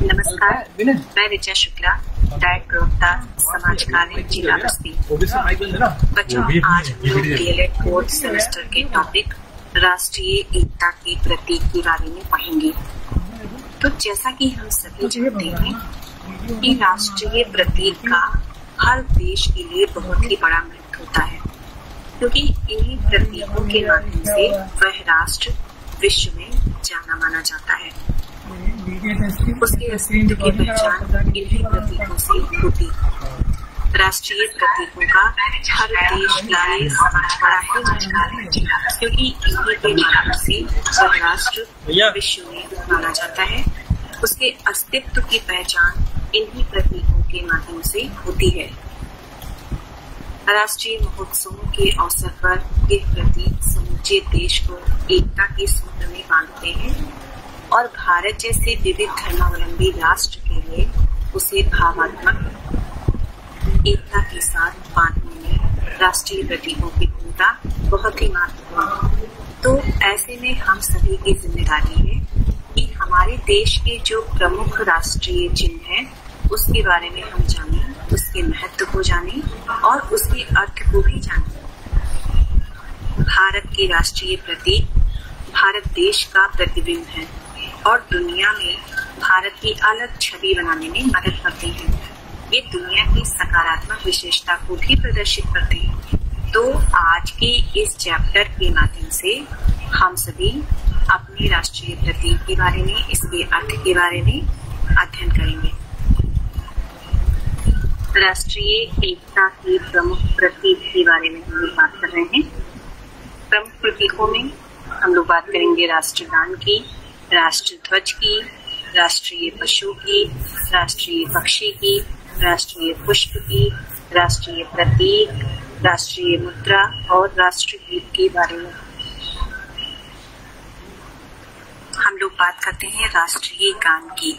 नमस्कार, मैं विजय शुक्ला, डायट प्रवक्ता समाज कार्य जिला बस्ती। बच्चों, आज हम लोग डीएलएड फोर्थ सेमेस्टर के टॉपिक राष्ट्रीय एकता के प्रतीक के बारे में पढ़ेंगे। तो जैसा कि हम सभी जानते हैं कि राष्ट्रीय प्रतीक का हर देश के लिए बहुत ही बड़ा महत्व होता है, क्योंकि इन्हीं प्रतीकों के माध्यम से वह राष्ट्र विश्व में जाना माना जाता है। उसके अस्तित्व की पहचान इन्हीं प्रतीकों से होती है। राष्ट्रीय प्रतीकों का हर देश का बड़ा ही महत्व है, क्योंकि इन्हीं के माध्यम से वह राष्ट्र विश्व में माना जाता है। उसके अस्तित्व की पहचान इन्हीं प्रतीकों के माध्यम से होती है। राष्ट्रीय महोत्सवों के अवसर पर यह प्रतीक समूचे देश को एकता के सूत्र में बांधते हैं और भारत जैसे विविध धर्मावलंबी राष्ट्र के लिए उसे भावात्मक एकता के साथ बांधने में राष्ट्रीय प्रतीकों की भूमिका बहुत ही महत्वपूर्ण है। तो ऐसे में हम सभी की जिम्मेदारी है कि हमारे देश के जो प्रमुख राष्ट्रीय चिन्ह हैं उसके बारे में हम जानें, उसके महत्व को जानें और उसके अर्थ को भी जानें। भारत के राष्ट्रीय प्रतीक भारत देश का प्रतिबिंब है और दुनिया में भारत की अलग छवि बनाने में मदद करते हैं। ये दुनिया की सकारात्मक विशेषता को भी प्रदर्शित करते हैं। तो आज के इस चैप्टर के माध्यम से हम सभी अपने राष्ट्रीय प्रतीक के बारे में, इसके अर्थ के बारे में अध्ययन करेंगे। राष्ट्रीय एकता के प्रमुख प्रतीक के बारे में हम लोग बात कर रहे हैं। प्रमुख प्रतीकों में हम लोग बात करेंगे राष्ट्रगान की, राष्ट्र ध्वज की, राष्ट्रीय पशु की, राष्ट्रीय पक्षी की, राष्ट्रीय पुष्प की, राष्ट्रीय प्रतीक, राष्ट्रीय मुद्रा और राष्ट्रगीत के बारे में। हम लोग बात करते हैं राष्ट्रीय गान की।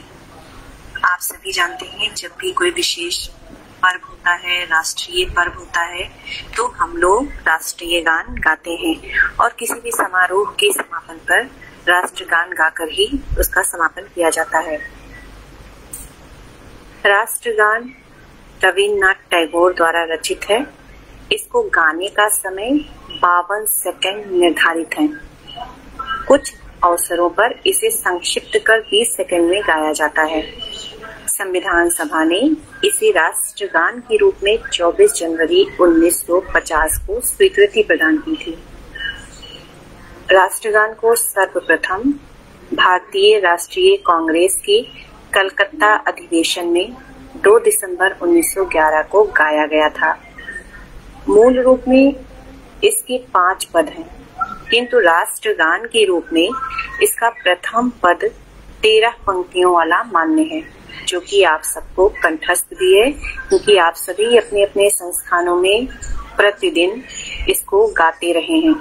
आप सभी जानते हैं जब भी कोई विशेष पर्व होता है, राष्ट्रीय पर्व होता है, तो हम लोग राष्ट्रीय गान गाते हैं और किसी भी समारोह के समापन पर राष्ट्रगान गाकर ही उसका समापन किया जाता है। राष्ट्रगान रविन्द्रनाथ टैगोर द्वारा रचित है। इसको गाने का समय 52 सेकंड निर्धारित है। कुछ अवसरों पर इसे संक्षिप्त कर 20 सेकंड में गाया जाता है। संविधान सभा ने इसे राष्ट्रगान के रूप में 24 जनवरी 1950 को स्वीकृति प्रदान की थी। राष्ट्रगान को सर्वप्रथम भारतीय राष्ट्रीय कांग्रेस के कलकत्ता अधिवेशन में 2 दिसंबर 1911 को गाया गया था। मूल रूप में इसके 5 पद हैं, किंतु राष्ट्रगान के रूप में इसका प्रथम पद 13 पंक्तियों वाला मान्य है, जो कि आप सबको कंठस्थ भी है, क्योंकि आप सभी अपने अपने संस्थानों में प्रतिदिन इसको गाते रहे हैं।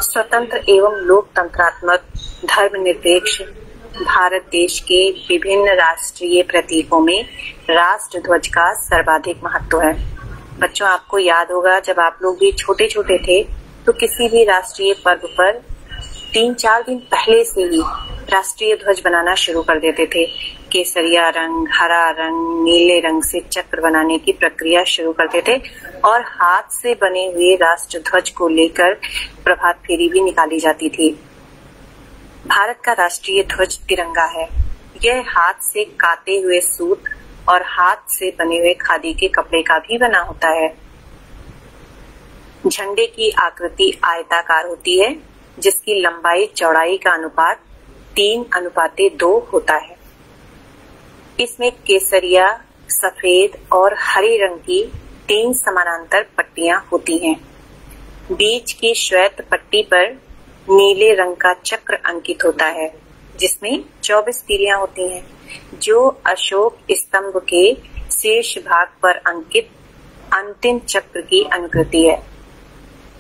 स्वतंत्र एवं लोकतंत्रात्मक धर्मनिरपेक्ष भारत देश के विभिन्न राष्ट्रीय प्रतीकों में राष्ट्र ध्वज का सर्वाधिक महत्व है। बच्चों, आपको याद होगा जब आप लोग भी छोटे छोटे थे तो किसी भी राष्ट्रीय पर्व पर 3-4 दिन पहले से ही राष्ट्रीय ध्वज बनाना शुरू कर देते थे। केसरिया रंग, हरा रंग, नीले रंग से चक्र बनाने की प्रक्रिया शुरू करते थे और हाथ से बने हुए राष्ट्र ध्वज को लेकर प्रभात फेरी भी निकाली जाती थी। भारत का राष्ट्रीय ध्वज तिरंगा है। यह हाथ से काते हुए सूत और हाथ से बने हुए खादी के कपड़े का भी बना होता है। झंडे की आकृति आयताकार होती है, जिसकी लंबाई चौड़ाई का अनुपात 3:2 होता है। इसमें केसरिया, सफेद और हरे रंग की 3 समानांतर पट्टियां होती हैं। बीच की श्वेत पट्टी पर नीले रंग का चक्र अंकित होता है, जिसमें 24 तीलियां होती हैं, जो अशोक स्तंभ के शीर्ष भाग पर अंकित अंतिम चक्र की अनुकृति है।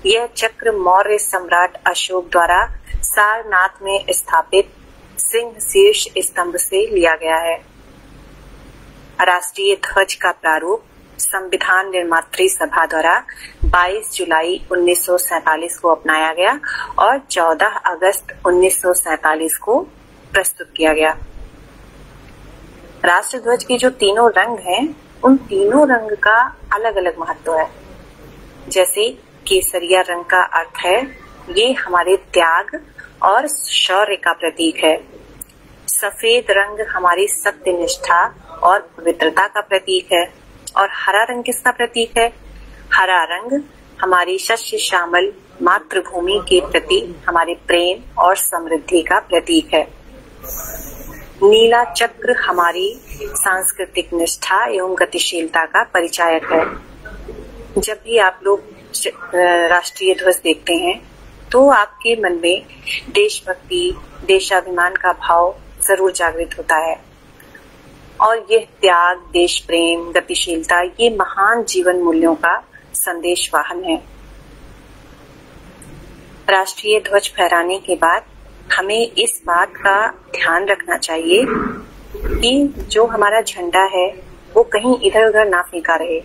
यह चक्र मौर्य सम्राट अशोक द्वारा सारनाथ में स्थापित सिंह शीर्ष स्तंभ से लिया गया है। राष्ट्रीय ध्वज का प्रारूप संविधान निर्मात्री सभा द्वारा 22 जुलाई 1947 को अपनाया गया और 14 अगस्त 1947 को प्रस्तुत किया गया। राष्ट्रध्वज के जो तीनों रंग हैं, उन तीनों रंग का अलग अलग महत्व है। जैसे केसरिया रंग का अर्थ है ये हमारे त्याग और शौर्य का प्रतीक है। सफेद रंग हमारी सत्यनिष्ठा और पवित्रता का प्रतीक है। और हरा रंग किसका प्रतीक है? हरा रंग हमारी शस्य श्यामल मातृभूमि के प्रति हमारे प्रेम और समृद्धि का प्रतीक है। नीला चक्र हमारी सांस्कृतिक निष्ठा एवं गतिशीलता का परिचायक है। जब भी आप लोग राष्ट्रीय ध्वज देखते हैं तो आपके मन में देशभक्ति, देशाभिमान का भाव जरूर जागृत होता है। और यह त्याग, देश प्रेम, गतिशीलता ये महान जीवन मूल्यों का संदेश वाहन है। राष्ट्रीय ध्वज फहराने के बाद हमें इस बात का ध्यान रखना चाहिए कि जो हमारा झंडा है वो कहीं इधर उधर ना फेंका रहे।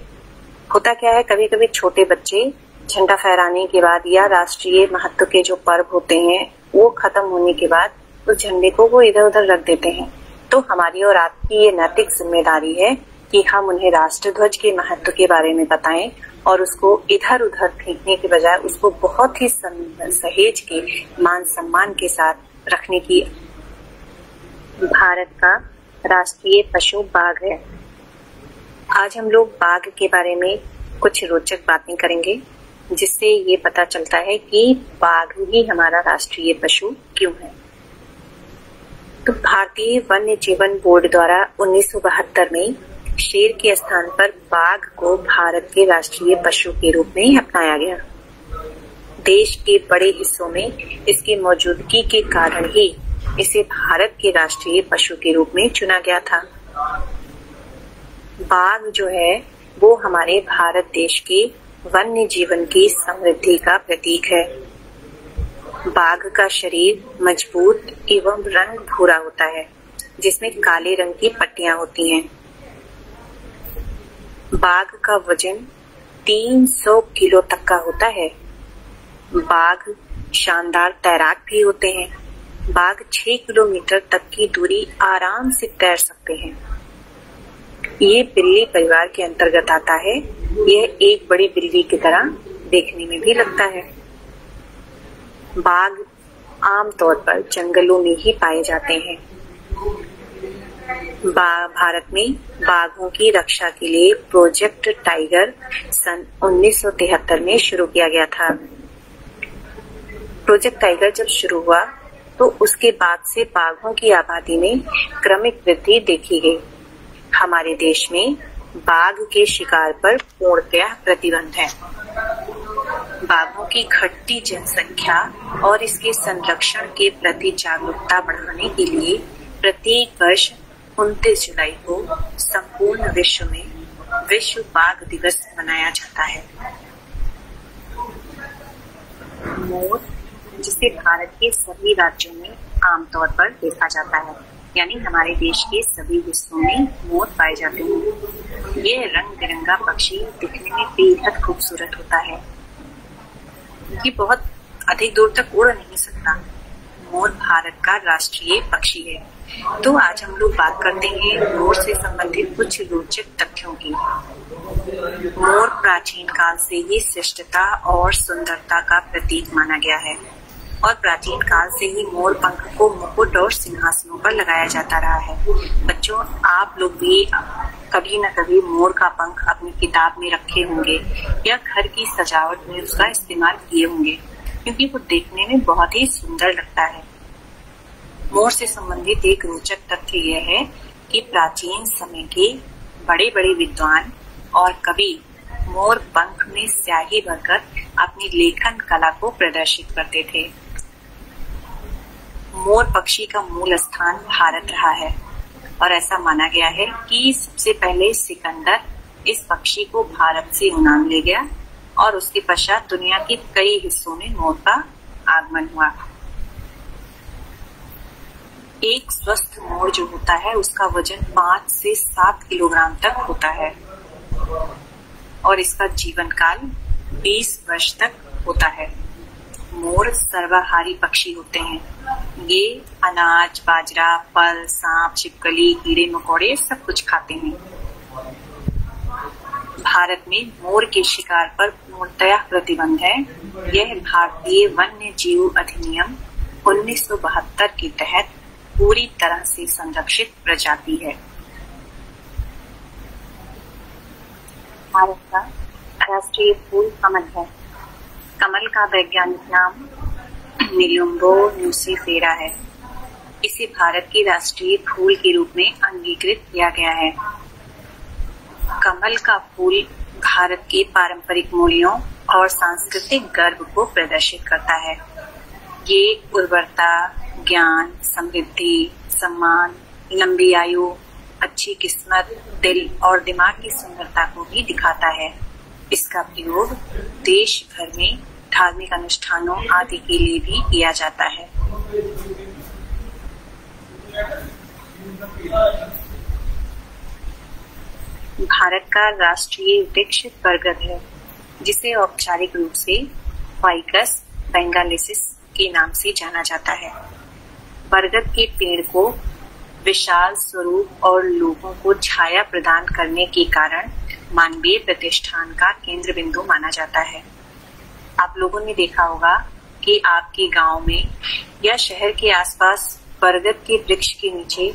होता क्या है, कभी कभी छोटे बच्चे झंडा फहराने के बाद या राष्ट्रीय महत्व के जो पर्व होते हैं वो खत्म होने के बाद उस झंडे को वो इधर उधर रख देते हैं। तो हमारी और आपकी ये नैतिक जिम्मेदारी है कि हम उन्हें राष्ट्रध्वज के महत्व के बारे में बताएं और उसको इधर उधर फेंकने के बजाय उसको बहुत ही सहेज के, मान सम्मान के साथ रखने की। भारत का राष्ट्रीय पशु बाघ है। आज हम लोग बाघ के बारे में कुछ रोचक बातें करेंगे जिससे ये पता चलता है कि बाघ ही हमारा राष्ट्रीय पशु क्यों है। तो भारतीय वन्य जीवन बोर्ड द्वारा 1972 में शेर के स्थान पर बाघ को भारत के राष्ट्रीय पशु के रूप में अपनाया गया। देश के बड़े हिस्सों में इसकी मौजूदगी के कारण ही इसे भारत के राष्ट्रीय पशु के रूप में चुना गया था। बाघ जो है वो हमारे भारत देश के वन्य जीवन की समृद्धि का प्रतीक है। बाघ का शरीर मजबूत एवं रंग भूरा होता है जिसमें काले रंग की पट्टियां होती हैं। बाघ का वजन 300 किलो तक का होता है। बाघ शानदार तैराक भी होते हैं। बाघ 6 किलोमीटर तक की दूरी आराम से तैर सकते हैं। ये बिल्ली परिवार के अंतर्गत आता है। यह एक बड़ी बिल्ली की तरह देखने में भी लगता है। बाघ आमतौर पर जंगलों में ही पाए जाते हैं। भारत में बाघों की रक्षा के लिए प्रोजेक्ट टाइगर सन 1973 में शुरू किया गया था। प्रोजेक्ट टाइगर जब शुरू हुआ तो उसके बाद से बाघों की आबादी में क्रमिक वृद्धि देखी गई। हमारे देश में बाघ के शिकार पर पूर्णतः प्रतिबंध है। बाघों की घटती जनसंख्या और इसके संरक्षण के प्रति जागरूकता बढ़ाने के लिए प्रत्येक वर्ष 29 जुलाई को संपूर्ण विश्व में विश्व बाघ दिवस मनाया जाता है। मोर, जिसे भारत के सभी राज्यों में आमतौर पर देखा जाता है, यानी हमारे देश के सभी हिस्सों में मोर पाए जाते हैं। ये रंग बिरंगा पक्षी दिखने में बेहद खूबसूरत होता है। ये बहुत अधिक दूर तक उड़ नहीं सकता। मोर भारत का राष्ट्रीय पक्षी है। तो आज हम लोग बात करते हैं मोर से संबंधित कुछ रोचक तथ्यों की। मोर प्राचीन काल से ही श्रेष्ठता और सुंदरता का प्रतीक माना गया है और प्राचीन काल से ही मोर पंख को मुकुट और सिंहासनों पर लगाया जाता रहा है। बच्चों, आप लोग भी कभी न कभी मोर का पंख अपनी किताब में रखे होंगे या घर की सजावट में उसका इस्तेमाल किए होंगे, क्योंकि वो देखने में बहुत ही सुंदर लगता है। मोर से संबंधित एक रोचक तथ्य यह है कि प्राचीन समय के बड़े बड़े विद्वान और कवि मोर पंख में स्याही भरकर अपनी लेखन कला को प्रदर्शित करते थे। मोर पक्षी का मूल स्थान भारत रहा है और ऐसा माना गया है कि सबसे पहले सिकंदर इस पक्षी को भारत से यूनान ले गया और उसके पश्चात दुनिया के कई हिस्सों में मोर का आगमन हुआ। एक स्वस्थ मोर जो होता है उसका वजन 5 से 7 किलोग्राम तक होता है। और इसका जीवन काल 20 वर्ष तक होता है। मोर सर्वाहारी पक्षी होते हैं। ये अनाज, बाजरा, फल, सांप, छिपकली, कीड़े मकोड़े सब कुछ खाते हैं। भारत में मोर के शिकार पर पूर्णतः प्रतिबंध है। यह भारतीय वन्य जीव अधिनियम 1972 के तहत पूरी तरह से संरक्षित प्रजाति है। भारत का राष्ट्रीय फूल कमल है। कमल का वैज्ञानिक नाम निलुम्बो न्यूसीफेरा है। इसे भारत के राष्ट्रीय फूल के रूप में अंगीकृत किया गया है। कमल का फूल भारत के पारंपरिक मूल्यों और सांस्कृतिक गर्व को प्रदर्शित करता है। ये उर्वरता, ज्ञान, समृद्धि, सम्मान, लंबी आयु, अच्छी किस्मत, दिल और दिमाग की सुंदरता को भी दिखाता है। इसका प्रयोग देश भर में धार्मिक अनुष्ठानों आदि के लिए भी किया जाता है। भारत का राष्ट्रीय वृक्ष बरगद है, जिसे औपचारिक रूप से फाइकस बेंगालेसिस के नाम से जाना जाता है। बरगद के पेड़ को विशाल स्वरूप और लोगों को छाया प्रदान करने के कारण मानवीय प्रतिष्ठान का केंद्र बिंदु माना जाता है। आप लोगों ने देखा होगा कि आपके गांव में या शहर के आसपास बरगद के वृक्ष के नीचे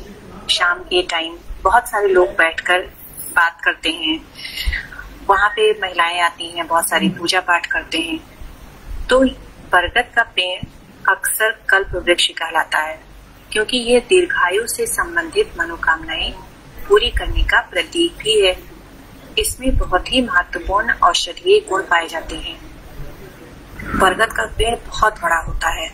शाम के टाइम बहुत सारे लोग बैठकर बात करते हैं। वहां पे महिलाएं आती हैं, बहुत सारी पूजा पाठ करते हैं। तो बरगद का पेड़ अक्सर कल्प वृक्ष कहलाता है, क्योंकि यह दीर्घायु से संबंधित मनोकामनाएं पूरी करने का प्रतीक भी है। इसमें बहुत ही महत्वपूर्ण औषधीय गुण पाए जाते हैं। बरगद का पेड़ बहुत बड़ा होता है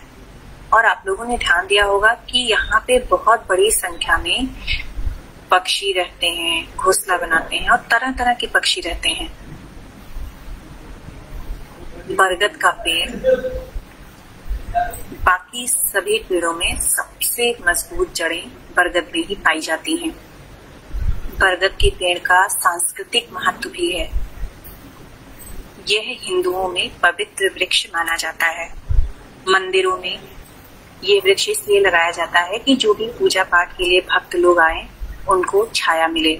और आप लोगों ने ध्यान दिया होगा कि यहाँ पे बहुत बड़ी संख्या में पक्षी रहते हैं, घोंसला बनाते हैं और तरह तरह के पक्षी रहते हैं। बरगद का पेड़ बाकी सभी पेड़ों में सबसे मजबूत जड़ें बरगद में ही पाई जाती हैं। बरगद के पेड़ का सांस्कृतिक महत्व भी है। यह हिंदुओं में पवित्र वृक्ष माना जाता है। मंदिरों में ये वृक्ष इसलिए लगाया जाता है कि जो भी पूजा पाठ के लिए भक्त लोग आए उनको छाया मिले।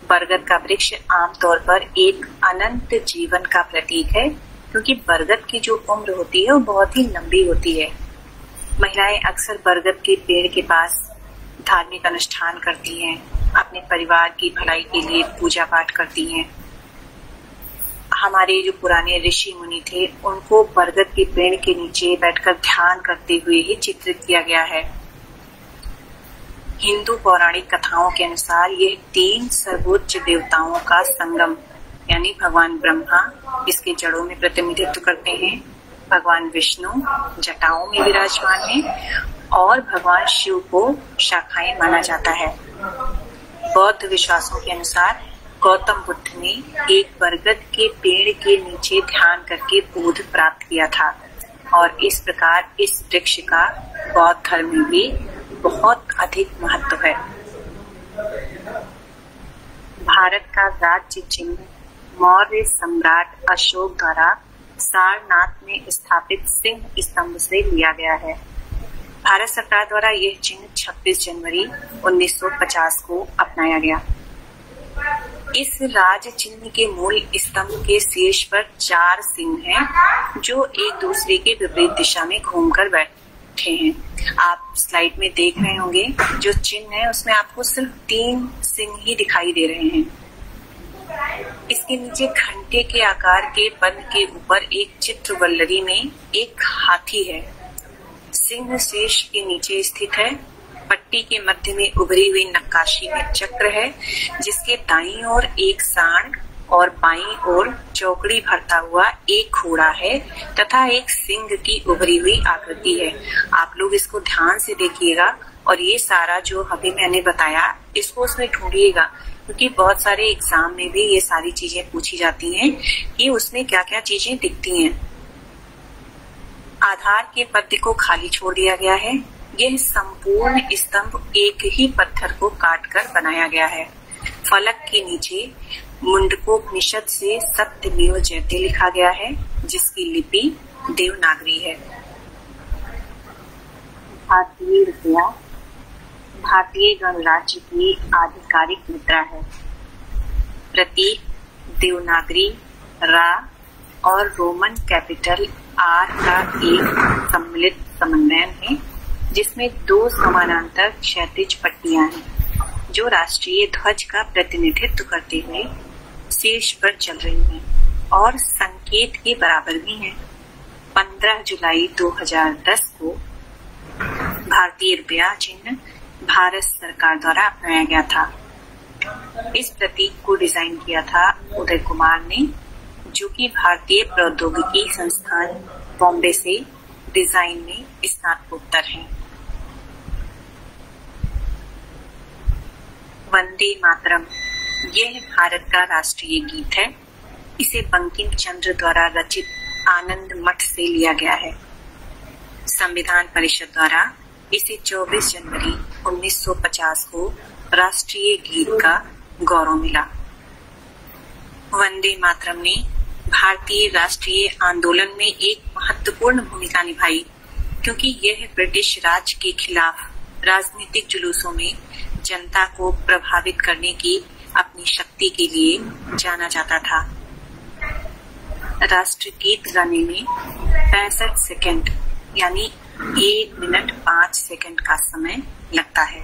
बरगद का वृक्ष आमतौर पर एक अनंत जीवन का प्रतीक है, क्योंकि बरगद की जो उम्र होती है वो बहुत ही लंबी होती है। महिलाएं अक्सर बरगद के पेड़ के पास धार्मिक अनुष्ठान करती हैं, अपने परिवार की भलाई के लिए पूजा पाठ करती हैं। हमारे जो पुराने ऋषि मुनि थे उनको बरगद के पेड़ के नीचे बैठकर ध्यान करते हुए ही चित्रित किया गया है। हिंदू पौराणिक कथाओं के अनुसार यह 3 सर्वोच्च देवताओं का संगम यानी भगवान ब्रह्मा इसके जड़ों में प्रतिनिधित्व करते हैं, भगवान विष्णु जटाओं में विराजमान है और भगवान शिव को शाखाएं माना जाता है। बौद्ध विश्वासों के अनुसार गौतम बुद्ध ने एक बरगद के पेड़ के नीचे ध्यान करके बोध प्राप्त किया था और इस प्रकार इस वृक्ष का बौद्ध धर्म में भी बहुत अधिक महत्व है। भारत का राज्य चिन्ह मौर्य सम्राट अशोक द्वारा सारनाथ में स्थापित सिंह स्तंभ से लिया गया है। भारत सरकार द्वारा यह चिन्ह 26 जनवरी 1950 को अपनाया गया। इस राज चिन्ह के मूल स्तंभ के शीर्ष पर 4 सिंह हैं, जो एक दूसरे के विपरीत दिशा में घूमकर बैठे हैं। आप स्लाइड में देख रहे होंगे जो चिन्ह है उसमें आपको सिर्फ 3 सिंह ही दिखाई दे रहे हैं। इसके नीचे घंटे के आकार के पद के ऊपर एक चित्रवल्लरी में एक हाथी है। सिंह शीर्ष के नीचे स्थित है। पट्टी के मध्य में उभरी हुई नक्काशी में चक्र है, जिसके दाईं ओर एक सांड और बाईं ओर चौकड़ी भरता हुआ एक घोड़ा है तथा एक सिंह की उभरी हुई आकृति है। आप लोग इसको ध्यान से देखिएगा और ये सारा जो अभी मैंने बताया इसको उसमें ढूंढिएगा, क्योंकि बहुत सारे एग्जाम में भी ये सारी चीजें पूछी जाती हैं कि उसमें क्या क्या चीजें दिखती हैं। आधार के पद को खाली छोड़ दिया गया है। यह संपूर्ण स्तंभ एक ही पत्थर को काटकर बनाया गया है। फलक के नीचे मुंडकोपनिषद से सत्यमेव जयते लिखा गया है, जिसकी लिपि देवनागरी है। भारतीय रुपया भारतीय गणराज्य की आधिकारिक मुद्रा है। प्रतीक देवनागरी रा और रोमन कैपिटल आर का एक सम्मिलित समन्वय है, जिसमें दो समानांतर क्षैतिज पट्टियां हैं, जो राष्ट्रीय ध्वज का प्रतिनिधित्व करते हुए शीर्ष पर चल रही हैं और संकेत के बराबर भी हैं। 15 जुलाई 2010 को भारतीय रुपया चिन्ह भारत सरकार द्वारा अपनाया गया था। इस प्रतीक को डिजाइन किया था उदय कुमार ने, जो कि भारतीय प्रौद्योगिकी संस्थान बॉम्बे से डिजाइन में स्नातकोत्तर हैं। वंदे मातरम यह भारत का राष्ट्रीय गीत है। इसे बंकिम चंद्र द्वारा रचित आनंद मठ से लिया गया है। संविधान परिषद द्वारा इसे 24 जनवरी 1950 को राष्ट्रीय गीत का गौरव मिला। वंदे मातरम ने भारतीय राष्ट्रीय आंदोलन में एक महत्वपूर्ण भूमिका निभाई, क्योंकि यह ब्रिटिश राज के खिलाफ राजनीतिक जुलूसों में जनता को प्रभावित करने की अपनी शक्ति के लिए जाना जाता था। राष्ट्रगीत गाने में 65 सेकंड यानी 1 मिनट 5 सेकंड का समय लगता है।